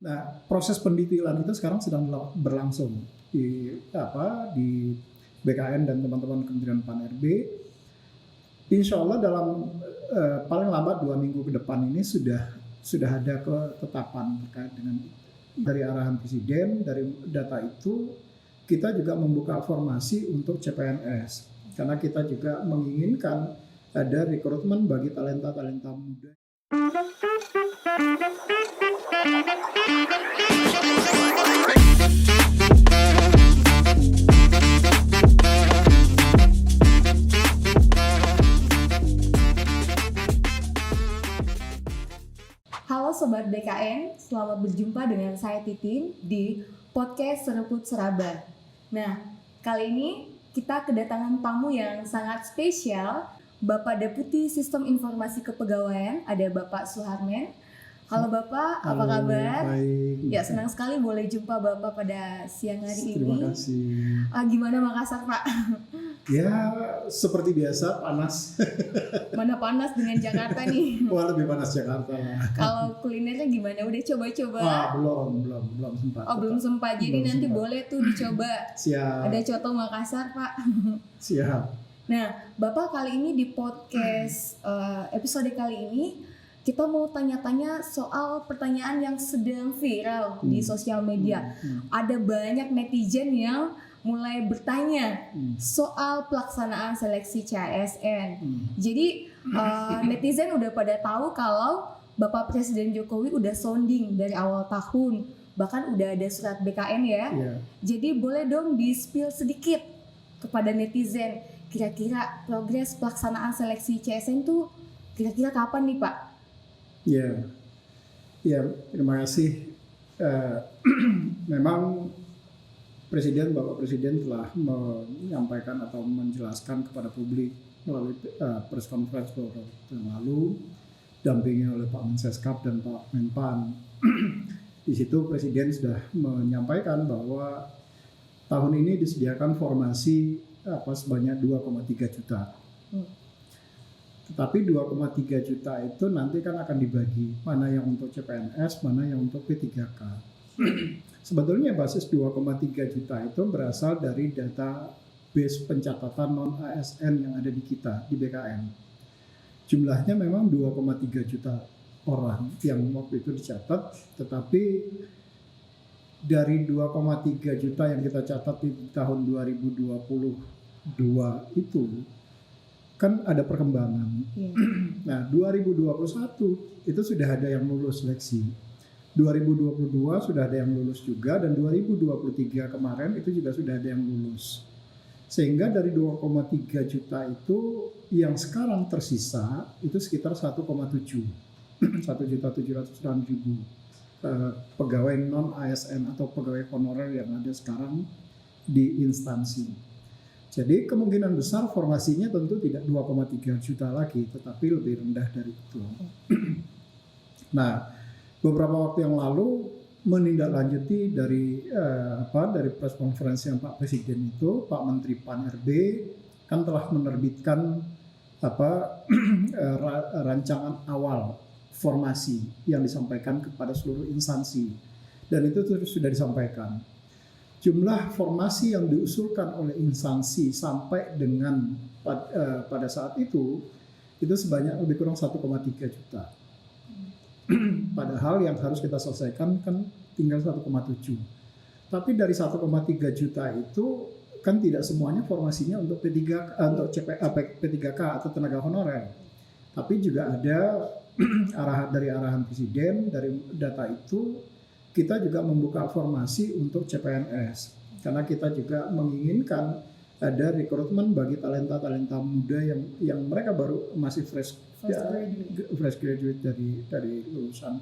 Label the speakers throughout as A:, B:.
A: Nah, proses pendetailan itu sekarang sedang berlangsung di BKN dan teman-teman Kementerian Pan-RB. Insya Allah dalam paling lambat 2 minggu ke depan ini sudah ada ketetapan terkait dengan dari arahan Presiden. Dari data itu kita juga membuka formasi untuk CPNS karena kita juga menginginkan ada rekrutmen bagi talenta-talenta muda.
B: Halo Sobat BKN, selamat berjumpa dengan saya Titin di podcast Seruput Seraba. Nah, kali ini kita kedatangan tamu yang sangat spesial, Bapak Deputi Sistem Informasi Kepegawaian, ada Bapak Suharmen. Halo Bapak, apa kabar?
A: Baik.
B: Ya, senang sekali boleh jumpa Bapak pada siang hari ini.
A: Terima kasih.
B: Gimana Makassar, Pak?
A: Ya, seperti biasa panas.
B: Mana panas dengan Jakarta nih?
A: Wah, lebih panas Jakarta lah.
B: Kalau kulinernya gimana? Udah coba-coba?
A: Belum sempat.
B: Oh, belum sempat. Jadi
A: Belum
B: nanti
A: sempat.
B: boleh tuh dicoba.
A: Siap.
B: Ada coto Makassar, Pak.
A: Siap.
B: Nah, Bapak kali ini di podcast episode kali ini kita mau tanya-tanya soal pertanyaan yang sedang viral di sosial media. Ada banyak netizen yang mulai bertanya soal pelaksanaan seleksi CASN. Jadi netizen udah pada tahu kalau Bapak Presiden Jokowi udah sounding dari awal tahun, bahkan udah ada surat BKN ya.
A: Ya.
B: Jadi boleh dong di-spill sedikit kepada netizen, kira-kira progres pelaksanaan seleksi CASN tuh kira-kira kapan nih Pak?
A: Ya, terima kasih. Memang Bapak Presiden telah menyampaikan atau menjelaskan kepada publik melalui press conference beberapa waktu yang lalu, dampingi oleh Pak Menseskap dan Pak Menpan. Di situ Presiden sudah menyampaikan bahwa tahun ini disediakan formasi sebanyak 2,3 juta. Tetapi 2,3 juta itu nanti kan akan dibagi, mana yang untuk CPNS, mana yang untuk P3K. Sebetulnya basis 2,3 juta itu berasal dari data base pencatatan non-ASN yang ada di kita, di BKN. Jumlahnya memang 2,3 juta orang yang waktu itu dicatat, tetapi dari 2,3 juta yang kita catat di tahun 2022 itu kan ada perkembangan. Nah, 2021 itu sudah ada yang lulus seleksi. 2022 sudah ada yang lulus juga, dan 2023 kemarin itu juga sudah ada yang lulus. Sehingga dari 2,3 juta itu yang sekarang tersisa itu sekitar 1,7 1.700.000 pegawai non ASN atau pegawai honorer yang ada sekarang di instansi. Jadi kemungkinan besar formasinya tentu tidak 2,3 juta lagi, tetapi lebih rendah dari itu. Nah, beberapa waktu yang lalu menindaklanjuti dari press conference yang Pak Presiden itu, Pak Menteri Pan-RB kan telah menerbitkan rancangan awal formasi yang disampaikan kepada seluruh instansi, dan itu sudah disampaikan. Jumlah formasi yang diusulkan oleh instansi sampai dengan pada saat itu sebanyak lebih kurang 1,3 juta. Padahal yang harus kita selesaikan kan tinggal 1,7. Tapi dari 1,3 juta itu kan tidak semuanya formasinya untuk P3K atau tenaga honorer. Tapi juga ada arahan Presiden. Dari data itu kita juga membuka formasi untuk CPNS karena kita juga menginginkan ada rekrutmen bagi talenta-talenta muda yang mereka baru masih fresh graduate dari lulusan,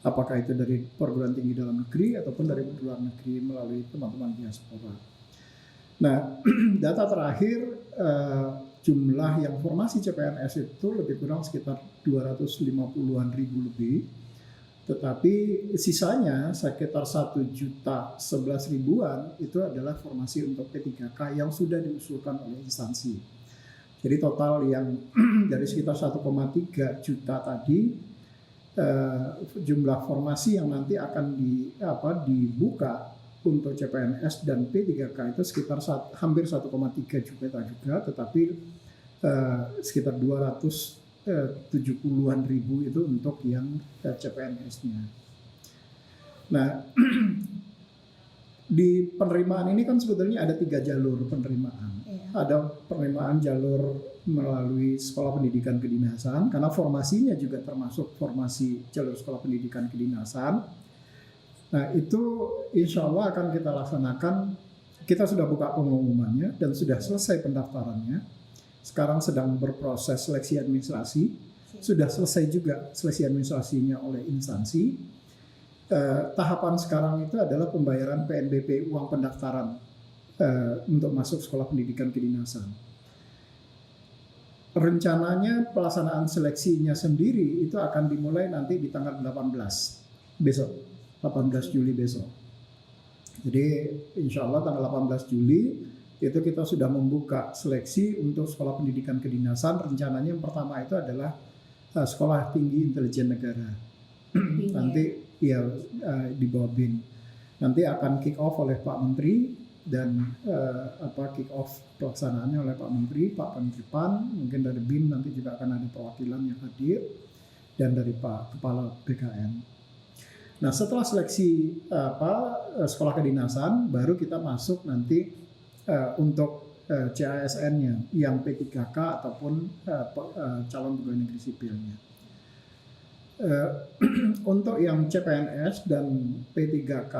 A: apakah itu dari perguruan tinggi dalam negeri ataupun dari luar negeri melalui teman-teman diaspora. Nah, data terakhir jumlah yang formasi CPNS itu lebih kurang sekitar 250-an ribu lebih. Tetapi sisanya sekitar 1.011.000 itu adalah formasi untuk P3K yang sudah diusulkan oleh instansi. Jadi total yang dari sekitar 1,3 juta tadi jumlah formasi yang nanti akan dibuka untuk CPNS dan P3K itu sekitar hampir 1,3 juta juga, tetapi sekitar 270-an ribu itu untuk yang CPNS-nya. Nah, di penerimaan ini kan sebetulnya ada 3 jalur penerimaan. Ada penerimaan jalur melalui sekolah pendidikan kedinasan, karena formasinya juga termasuk formasi jalur sekolah pendidikan kedinasan. Nah, itu insya Allah akan kita laksanakan. Kita sudah buka pengumumannya dan sudah selesai pendaftarannya. Sekarang sedang berproses seleksi administrasi. Sudah selesai juga seleksi administrasinya oleh instansi. Tahapan sekarang itu adalah pembayaran PNBP, uang pendaftaran untuk masuk sekolah pendidikan kedinasan. Rencananya pelaksanaan seleksinya sendiri itu akan dimulai nanti di tanggal 18 besok, 18 Juli besok. Jadi insya Allah tanggal 18 Juli itu kita sudah membuka seleksi untuk sekolah pendidikan kedinasan. Rencananya yang pertama itu adalah Sekolah Tinggi Intelijen Negara. Nanti ya di bawah BIN. Nanti akan kick off oleh Pak Menteri dan kick off pelaksanaannya oleh Pak Menteri, Pak Menteri PAN, mungkin dari BIN nanti juga akan ada perwakilan yang hadir dan dari Pak Kepala BKN. Nah, setelah seleksi sekolah kedinasan, baru kita masuk nanti untuk CASN-nya yang P3K ataupun calon pegawai negeri sipilnya. Untuk yang CPNS dan P3K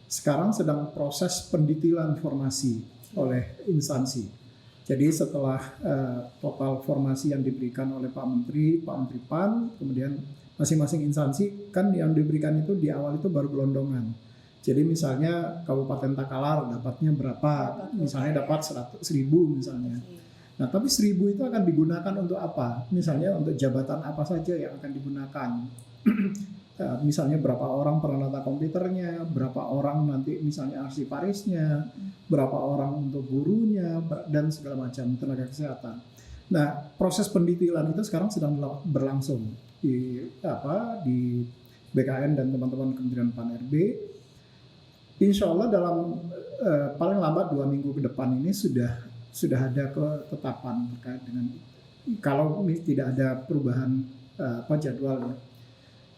A: sekarang sedang proses pendetailan formasi oleh instansi. Jadi setelah total formasi yang diberikan oleh Pak Menteri PAN, kemudian masing-masing instansi kan yang diberikan itu di awal itu baru gelondongan. Jadi misalnya Kabupaten Takalar dapatnya berapa? Misalnya dapat 100.000 misalnya. Nah, tapi 1.000 itu akan digunakan untuk apa? Misalnya untuk jabatan apa saja yang akan digunakan. Misalnya berapa orang penata komputernya, berapa orang nanti misalnya arsiparisnya, berapa orang untuk gurunya, dan segala macam tenaga kesehatan. Nah, proses pendetailan itu sekarang sedang berlangsung di BKN dan teman-teman Kementerian PAN RB. Insya Allah dalam paling lambat 2 minggu ke depan ini sudah ada ketetapan terkait dengan, kalau tidak ada perubahan jadwal ya,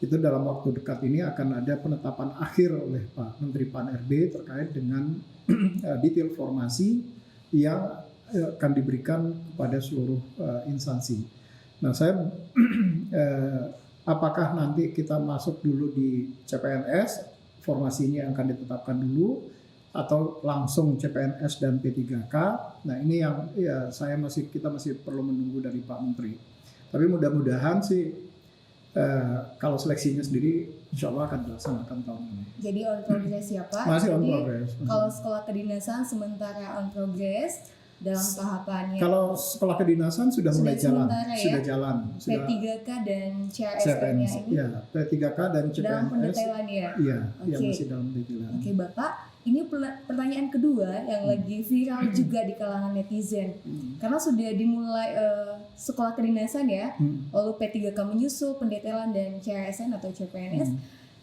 A: itu dalam waktu dekat ini akan ada penetapan akhir oleh Pak Menteri PAN RB terkait dengan detail formasi yang akan diberikan kepada seluruh instansi. Nah, saya apakah nanti kita masuk dulu di CPNS, formasinya akan ditetapkan dulu, atau langsung CPNS dan P3K. Nah, ini yang ya kita masih perlu menunggu dari Pak Menteri. Tapi mudah-mudahan sih kalau seleksinya sendiri insya Allah akan dilaksanakan tahun ini.
B: Jadi on progress ya Pak?
A: Masih on
B: Jadi,
A: progress.
B: Kalau sekolah kedinasan sementara on progress dalam tahapannya.
A: Kalau sekolah kedinasan sudah mulai jalan, sudah jalan.
B: P3K dan CASN-nya ini?
A: Ya, P3K dan CPNS.
B: Dalam pendetailan ya?
A: Iya, yang masih dalam pendetailan.
B: Oke Bapak, ini pertanyaan kedua yang lagi viral juga di kalangan netizen. Karena sudah dimulai sekolah kedinasan ya, lalu P3K menyusul pendetailan dan CASN atau CPNS.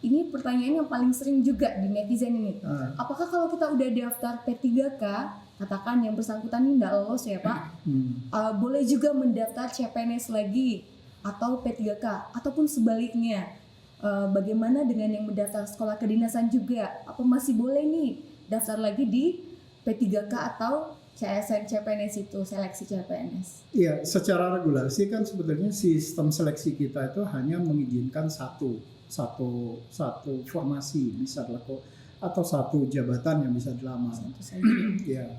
B: Ini pertanyaan yang paling sering juga di netizen ini. Apakah kalau kita udah daftar P3K, katakan yang bersangkutan ini tidak lolos ya Pak, boleh juga mendaftar CPNS lagi atau P3K, ataupun sebaliknya? Bagaimana dengan yang mendaftar sekolah kedinasan juga? Apa masih boleh nih daftar lagi di P3K atau CSN CPNS itu, seleksi CPNS?
A: Iya, secara regulasi kan sebetulnya sistem seleksi kita itu hanya mengizinkan satu formasi bisa dilakukan atau satu jabatan yang bisa dilamar. Ya,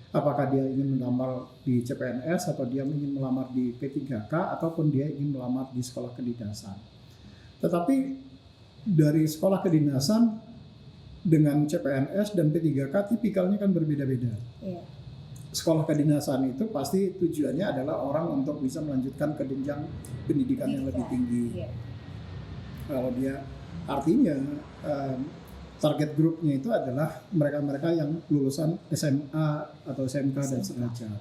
A: apakah dia ingin melamar di CPNS atau dia ingin melamar di P3K ataupun dia ingin melamar di sekolah kedinasan. Tetapi dari sekolah kedinasan dengan CPNS dan P3K tipikalnya kan berbeda-beda. Yeah. Sekolah kedinasan itu pasti tujuannya adalah orang untuk bisa melanjutkan ke jenjang pendidikan yang lebih tinggi. Yeah. Kalau dia artinya target grupnya itu adalah mereka-mereka yang lulusan SMA atau SMK dan sederajat.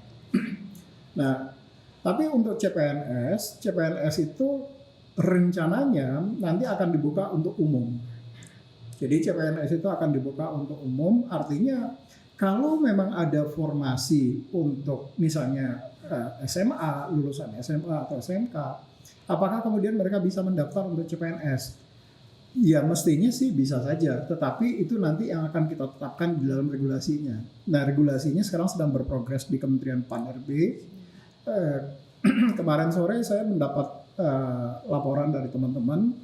A: Nah, tapi untuk CPNS itu rencananya nanti akan dibuka untuk umum. Jadi CPNS itu akan dibuka untuk umum, artinya kalau memang ada formasi untuk misalnya SMA, lulusan SMA atau SMK, apakah kemudian mereka bisa mendaftar untuk CPNS? Ya mestinya sih bisa saja, tetapi itu nanti yang akan kita tetapkan di dalam regulasinya. Nah regulasinya sekarang sedang berprogres di Kementerian PAN-RB. Kemarin sore saya mendapat laporan dari teman-teman,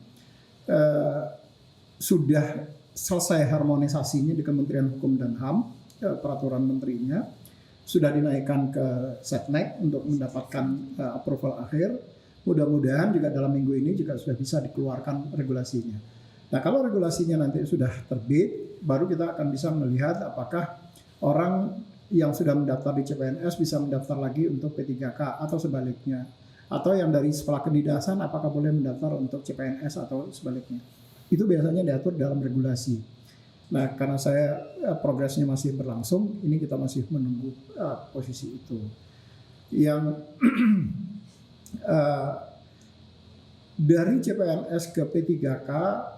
A: sudah selesai harmonisasinya di Kementerian Hukum dan HAM, peraturan menterinya sudah dinaikkan ke Setnek untuk mendapatkan approval akhir. Mudah-mudahan juga dalam minggu ini juga sudah bisa dikeluarkan regulasinya. Nah kalau regulasinya nanti sudah terbit, baru kita akan bisa melihat apakah orang yang sudah mendaftar di CPNS bisa mendaftar lagi untuk P3K atau sebaliknya. Atau yang dari sekolah kedinasan apakah boleh mendaftar untuk CPNS atau sebaliknya. Itu biasanya diatur dalam regulasi. Nah, karena saya progresnya masih berlangsung, ini kita masih menunggu posisi itu. Yang dari CPNS ke P3K,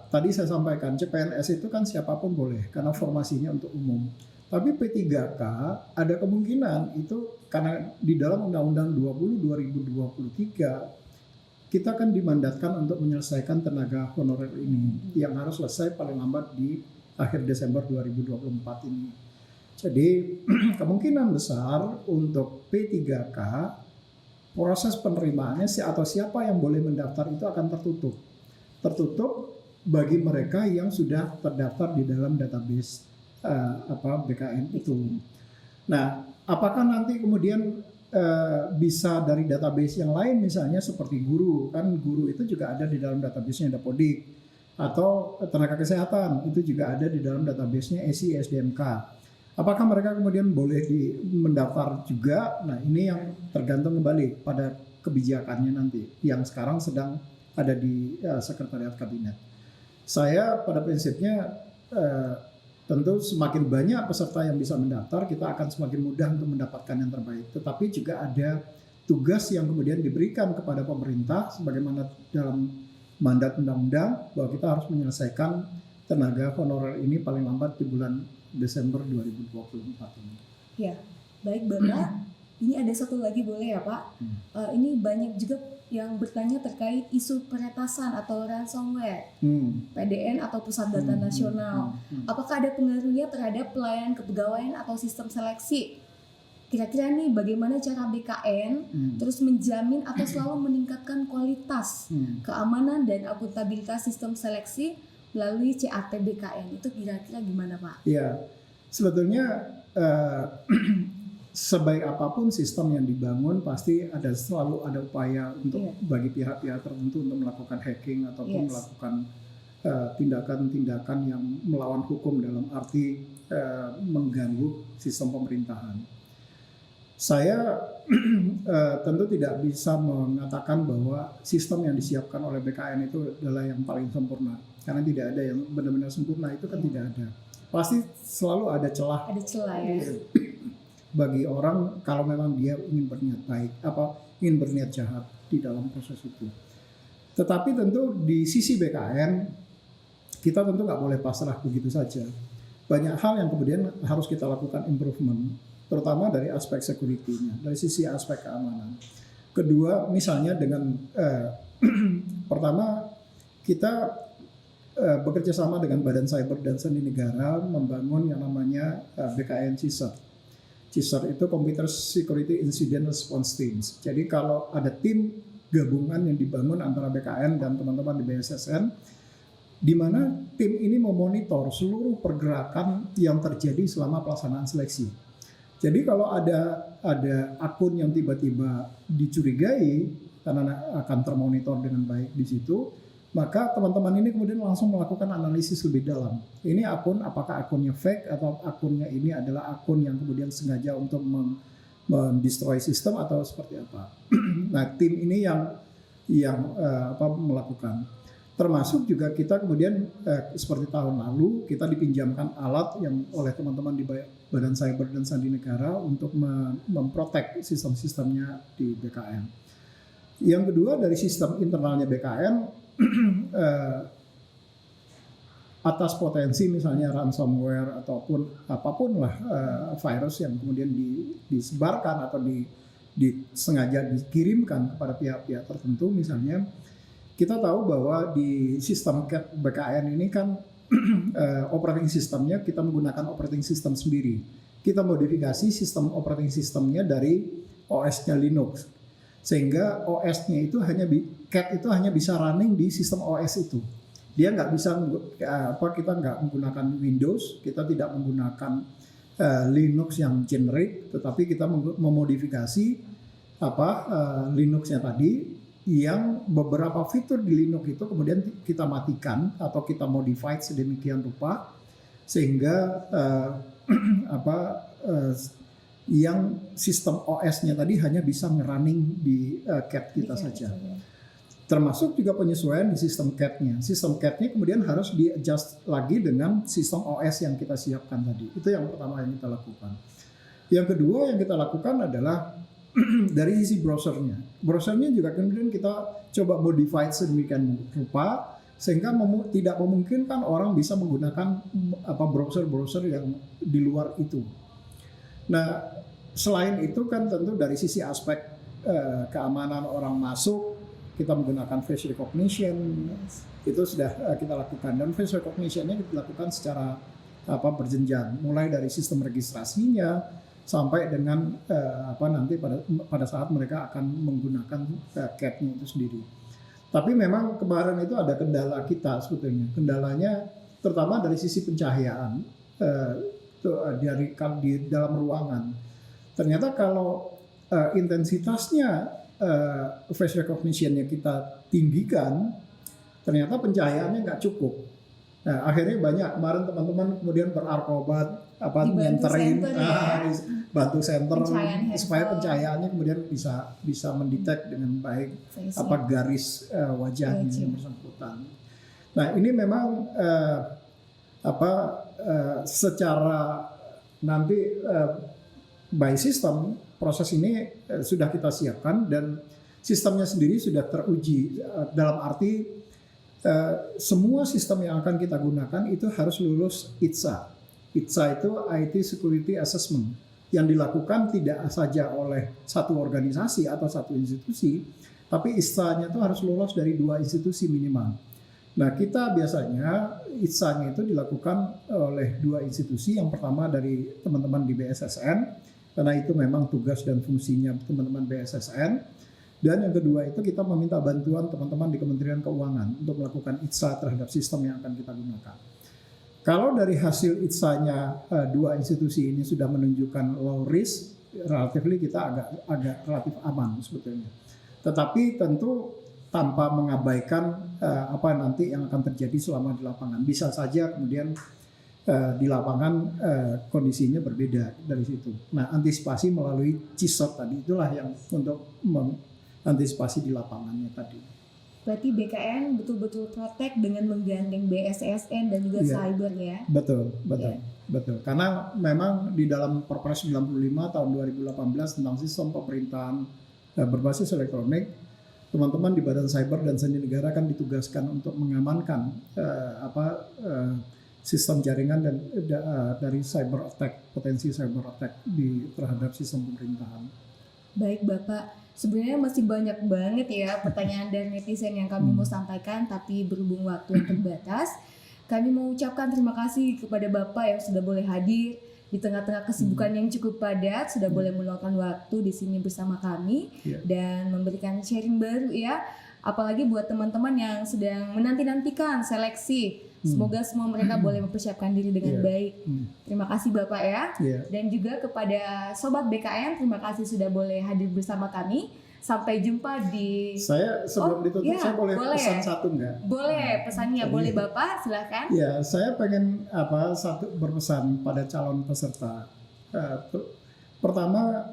A: tadi saya sampaikan CPNS itu kan siapapun boleh, karena formasinya untuk umum. Tapi P3K ada kemungkinan itu karena di dalam Undang-Undang 20 2023 kita kan dimandatkan untuk menyelesaikan tenaga honorer ini yang harus selesai paling lambat di akhir Desember 2024 ini. Jadi kemungkinan besar untuk P3K proses penerimaannya atau siapa yang boleh mendaftar itu akan tertutup. Tertutup bagi mereka yang sudah terdaftar di dalam database BKN itu. Nah, apakah nanti kemudian bisa dari database yang lain misalnya seperti guru, kan guru itu juga ada di dalam database-nya Dapodik. Atau tenaga kesehatan itu juga ada di dalam database-nya SI SDMK. Apakah mereka kemudian boleh mendaftar juga? Nah ini yang tergantung kembali pada kebijakannya nanti yang sekarang sedang ada di Sekretariat Kabinet. Saya pada prinsipnya tentu semakin banyak peserta yang bisa mendaftar, kita akan semakin mudah untuk mendapatkan yang terbaik. Tetapi juga ada tugas yang kemudian diberikan kepada pemerintah sebagaimana dalam mandat undang-undang bahwa kita harus menyelesaikan tenaga honorer ini paling lambat di bulan Desember 2024 ini.
B: Ya, baik Bapak. Ini ada satu lagi boleh ya Pak? Ini banyak juga yang bertanya terkait isu peretasan atau ransomware, PDN atau Pusat Data Nasional. Apakah ada pengaruhnya terhadap pelayanan kepegawaian atau sistem seleksi? Kira-kira nih bagaimana cara BKN terus menjamin atau selalu meningkatkan kualitas, keamanan dan akuntabilitas sistem seleksi melalui CAT BKN, itu kira-kira gimana Pak?
A: Ya, sebetulnya sebaik apapun sistem yang dibangun pasti selalu ada upaya untuk bagi pihak-pihak tertentu untuk melakukan hacking ataupun melakukan tindakan-tindakan yang melawan hukum dalam arti mengganggu sistem pemerintahan. Saya tentu tidak bisa mengatakan bahwa sistem yang disiapkan oleh BKN itu adalah yang paling sempurna. Karena tidak ada yang benar-benar sempurna, itu kan tidak ada. Pasti selalu ada celah.
B: Ada celah ya.
A: Bagi orang kalau memang dia ingin berniat baik, ingin berniat jahat di dalam proses itu. Tetapi tentu di sisi BKN, kita tentu nggak boleh pasrah begitu saja. Banyak hal yang kemudian harus kita lakukan improvement. Terutama dari aspek security-nya, dari sisi aspek keamanan. Kedua, misalnya dengan pertama kita bekerja sama dengan Badan Cyber dan Sandi Negara membangun yang namanya BKN CISR. CISR itu Computer Security Incident Response Teams. Jadi kalau ada tim gabungan yang dibangun antara BKN dan teman-teman di BSSN, di mana tim ini memonitor seluruh pergerakan yang terjadi selama pelaksanaan seleksi. Jadi kalau ada akun yang tiba-tiba dicurigai karena akan termonitor dengan baik di situ, maka teman-teman ini kemudian langsung melakukan analisis lebih dalam. Ini akun, apakah akunnya fake atau akunnya ini adalah akun yang kemudian sengaja untuk mendestroy sistem atau seperti apa. Nah, tim ini yang melakukan. Termasuk juga kita kemudian seperti tahun lalu kita dipinjamkan alat yang oleh teman-teman di Badan Cyber dan Sandi Negara untuk memprotek sistem-sistemnya di BKN. Yang kedua dari sistem internalnya BKN atas potensi misalnya ransomware ataupun apapun lah virus yang kemudian disebarkan atau sengaja dikirimkan kepada pihak-pihak tertentu misalnya, kita tahu bahwa di sistem BKN ini kan operating sistemnya kita menggunakan operating system sendiri. Kita modifikasi sistem operating sistemnya dari OS-nya Linux, sehingga OS-nya itu cat itu hanya bisa running di sistem OS itu. Dia nggak bisa kita nggak menggunakan Windows, kita tidak menggunakan Linux yang generic, tetapi kita memodifikasi Linux-nya tadi yang beberapa fitur di Linux itu kemudian kita matikan atau kita modified sedemikian rupa sehingga yang sistem OS-nya tadi hanya bisa ngerunning di cat kita saja. Termasuk juga penyesuaian di sistem cat-nya. Sistem cat-nya kemudian harus di-adjust lagi dengan sistem OS yang kita siapkan tadi. Itu yang pertama yang kita lakukan. Yang kedua yang kita lakukan adalah dari sisi browsernya. Browsernya juga kemudian kita coba modify sedemikian rupa sehingga tidak memungkinkan orang bisa menggunakan browser-browser yang di luar itu. Nah, selain itu kan tentu dari sisi aspek keamanan orang masuk, kita menggunakan face recognition, itu sudah kita lakukan, dan face recognition-nya kita lakukan secara berjenjang, mulai dari sistem registrasinya sampai dengan nanti pada saat mereka akan menggunakan cat-nya itu sendiri. Tapi memang kemarin itu ada kendala kita sebetulnya. Kendalanya terutama dari sisi pencahayaan di dalam ruangan. Ternyata kalau intensitasnya face recognition-nya kita tinggikan, ternyata pencahayaannya nggak cukup. Nah, akhirnya banyak kemarin teman-teman kemudian berarkobat nyenterin bantu center supaya pencahayaannya kemudian bisa mendetek dengan baik garis wajahnya yang bersangkutan. Nah, ini memang secara nanti by system proses ini sudah kita siapkan dan sistemnya sendiri sudah teruji dalam arti semua sistem yang akan kita gunakan itu harus lulus ITSA. ITSA itu IT Security Assessment yang dilakukan tidak saja oleh satu organisasi atau satu institusi, tapi ITSA-nya itu harus lulus dari 2 institusi minimal. Nah, kita biasanya ITSA-nya itu dilakukan oleh 2 institusi. Yang pertama dari teman-teman di BSSN, karena itu memang tugas dan fungsinya teman-teman BSSN. Dan yang kedua itu kita meminta bantuan teman-teman di Kementerian Keuangan untuk melakukan ITSA terhadap sistem yang akan kita gunakan. Kalau dari hasil ITSA-nya 2 institusi ini sudah menunjukkan low risk, relatively kita agak relatif aman sebetulnya. Tetapi tentu tanpa mengabaikan nanti yang akan terjadi selama di lapangan. Bisa saja kemudian di lapangan kondisinya berbeda dari situ. Nah, antisipasi melalui CISOT tadi itulah yang untuk mengantisipasi di lapangannya tadi.
B: Berarti BKN betul-betul protect dengan menggandeng BSSN dan juga cyber ya? Betul.
A: Karena memang di dalam Perpres 95 tahun 2018 tentang sistem pemerintahan berbasis elektronik, teman-teman di Badan Cyber dan Sandi Negara kan ditugaskan untuk mengamankan sistem jaringan dan dari cyber attack, potensi cyber attack terhadap sistem pemerintahan.
B: Baik Bapak, sebenarnya masih banyak banget ya pertanyaan dari netizen yang kami mau sampaikan, tapi berhubung waktu yang terbatas, kami mau ucapkan terima kasih kepada Bapak yang sudah boleh hadir di tengah-tengah kesibukan yang cukup padat, sudah boleh meluangkan waktu di sini bersama kami dan memberikan sharing baru ya. Apalagi buat teman-teman yang sedang menanti-nantikan seleksi. Semoga semua mereka boleh mempersiapkan diri dengan baik. Terima kasih Bapak ya. Dan juga kepada Sobat BKN, terima kasih sudah boleh hadir bersama kami. Sampai jumpa di...
A: Saya sebelum ditutup, saya boleh pesan satu enggak?
B: Boleh, pesannya boleh Bapak, silakan.
A: Ya, saya pengen berpesan pada calon peserta. Pertama,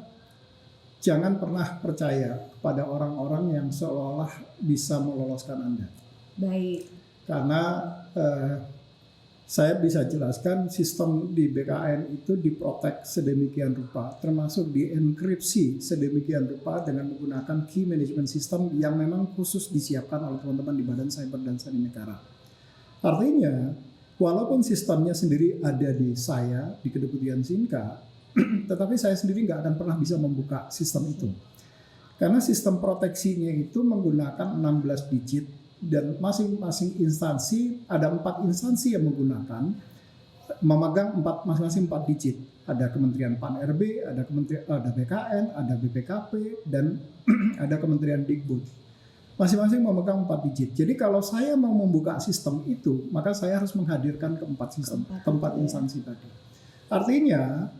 A: jangan pernah percaya pada orang-orang yang seolah-olah bisa meloloskan Anda.
B: Baik.
A: Karena Saya bisa jelaskan sistem di BKN itu diprotek sedemikian rupa, termasuk dienkripsi sedemikian rupa dengan menggunakan key management system yang memang khusus disiapkan oleh teman-teman di Badan Cyber dan Sandi Negara. Artinya, walaupun sistemnya sendiri ada di saya, di Kedeputian Sinka, tetapi saya sendiri nggak akan pernah bisa membuka sistem itu. Karena sistem proteksinya itu menggunakan 16 digit, dan masing-masing instansi, ada 4 instansi yang menggunakan, memegang masing-masing 4 digit. Ada Kementerian Pan-RB, ada BKN, ada BPKP, dan ada Kementerian Dikbud. Masing-masing memegang 4 digit. Jadi kalau saya mau membuka sistem itu, maka saya harus menghadirkan keempat instansi tadi. Artinya,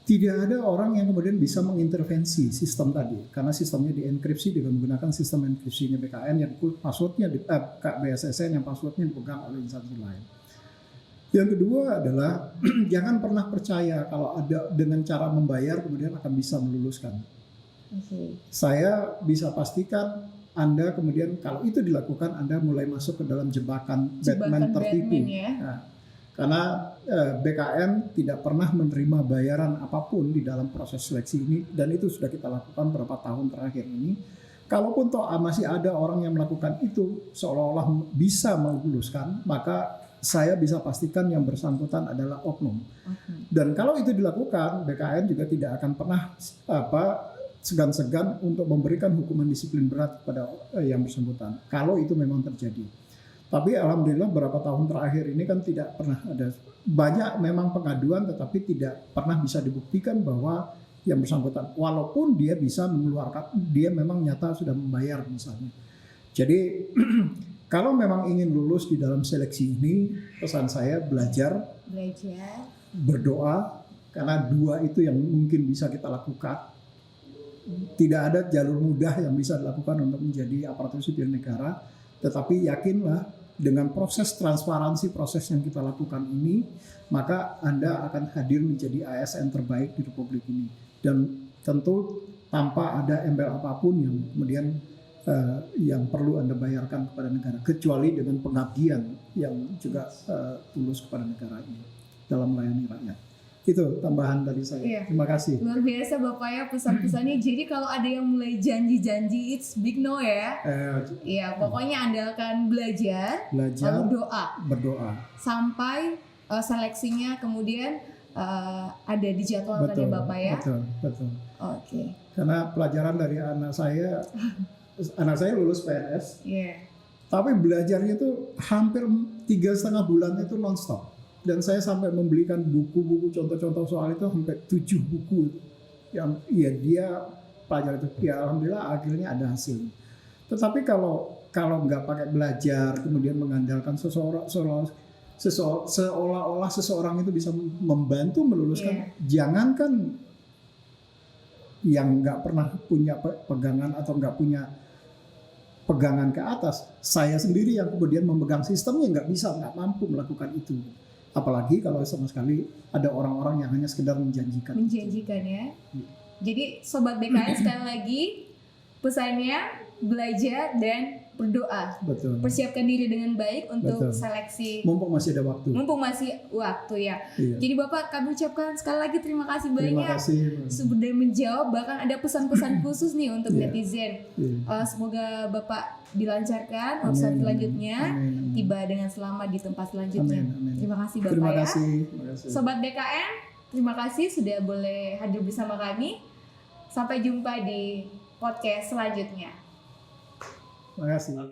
A: tidak ada orang yang kemudian bisa mengintervensi sistem tadi, karena sistemnya dienkripsi dengan menggunakan sistem enkripsinya BKN yang passwordnya BSSN yang passwordnya dipegang oleh instansi lain. Yang kedua adalah jangan pernah percaya kalau ada dengan cara membayar kemudian akan bisa meluluskan. Saya bisa pastikan Anda kemudian kalau itu dilakukan Anda mulai masuk ke dalam jebakan Batman tertipu.
B: Ya?
A: Nah, karena BKN tidak pernah menerima bayaran apapun di dalam proses seleksi ini, dan itu sudah kita lakukan beberapa tahun terakhir ini. Kalaupun toh masih ada orang yang melakukan itu seolah-olah bisa meluluskan, maka saya bisa pastikan yang bersangkutan adalah oknum. Dan kalau itu dilakukan, BKN juga tidak akan pernah segan-segan untuk memberikan hukuman disiplin berat kepada yang bersangkutan kalau itu memang terjadi. Tapi alhamdulillah beberapa tahun terakhir ini kan tidak pernah ada, banyak memang pengaduan tetapi tidak pernah bisa dibuktikan bahwa yang bersangkutan, walaupun dia bisa mengeluarkan, dia memang nyata sudah membayar misalnya. Jadi kalau memang ingin lulus di dalam seleksi ini, pesan saya belajar, berdoa, karena 2 itu yang mungkin bisa kita lakukan. Tidak ada jalur mudah yang bisa dilakukan untuk menjadi aparatur sipil negara, tetapi yakinlah dengan proses transparansi proses yang kita lakukan ini, maka Anda akan hadir menjadi ASN terbaik di Republik ini. Dan tentu tanpa ada embel apapun yang kemudian yang perlu Anda bayarkan kepada negara, kecuali dengan pengabdian yang juga tulus kepada negara ini dalam melayani rakyat. Itu tambahan dari saya.
B: Iya.
A: Terima kasih.
B: Luar biasa Bapak ya pesan-pesannya. Jadi kalau ada yang mulai janji-janji, it's big no ya. Iya, pokoknya andalkan belajar, lalu
A: berdoa
B: sampai seleksinya kemudian ada dijadwalkan ya Bapak ya.
A: Betul.
B: Oke.
A: Karena pelajaran dari anak saya lulus PNS.
B: Iya.
A: Tapi belajarnya itu hampir 3,5 bulan itu nonstop. Dan saya sampai membelikan buku-buku contoh-contoh soal itu sampai 7 buku yang dia pelajari itu. Ya alhamdulillah akhirnya ada hasil. Tetapi kalau nggak pakai belajar kemudian mengandalkan seolah-olah seseorang itu bisa membantu meluluskan, jangankan yang nggak pernah punya pegangan atau nggak punya pegangan ke atas, saya sendiri yang kemudian memegang sistemnya nggak mampu melakukan itu. Apalagi kalau sama sekali ada orang-orang yang hanya sekedar menjanjikan
B: ya. Jadi Sobat BKN sekali lagi pesannya belajar dan berdoa.
A: Betul.
B: Persiapkan diri dengan baik untuk seleksi.
A: Mumpung masih ada waktu.
B: Ya.
A: Iya.
B: Jadi Bapak kami ucapkan sekali lagi terima kasih banyak.
A: Terima kasih.
B: Sudah menjawab, bahkan ada pesan-pesan khusus nih untuk netizen. Semoga Bapak dilancarkan usaha selanjutnya, tiba dengan selamat di tempat selanjutnya.
A: Amin.
B: Terima kasih Bapak
A: Terima
B: ya.
A: kasih.
B: Sobat BKN, terima kasih sudah boleh hadir bersama kami. Sampai jumpa di podcast selanjutnya.
A: Terima kasih.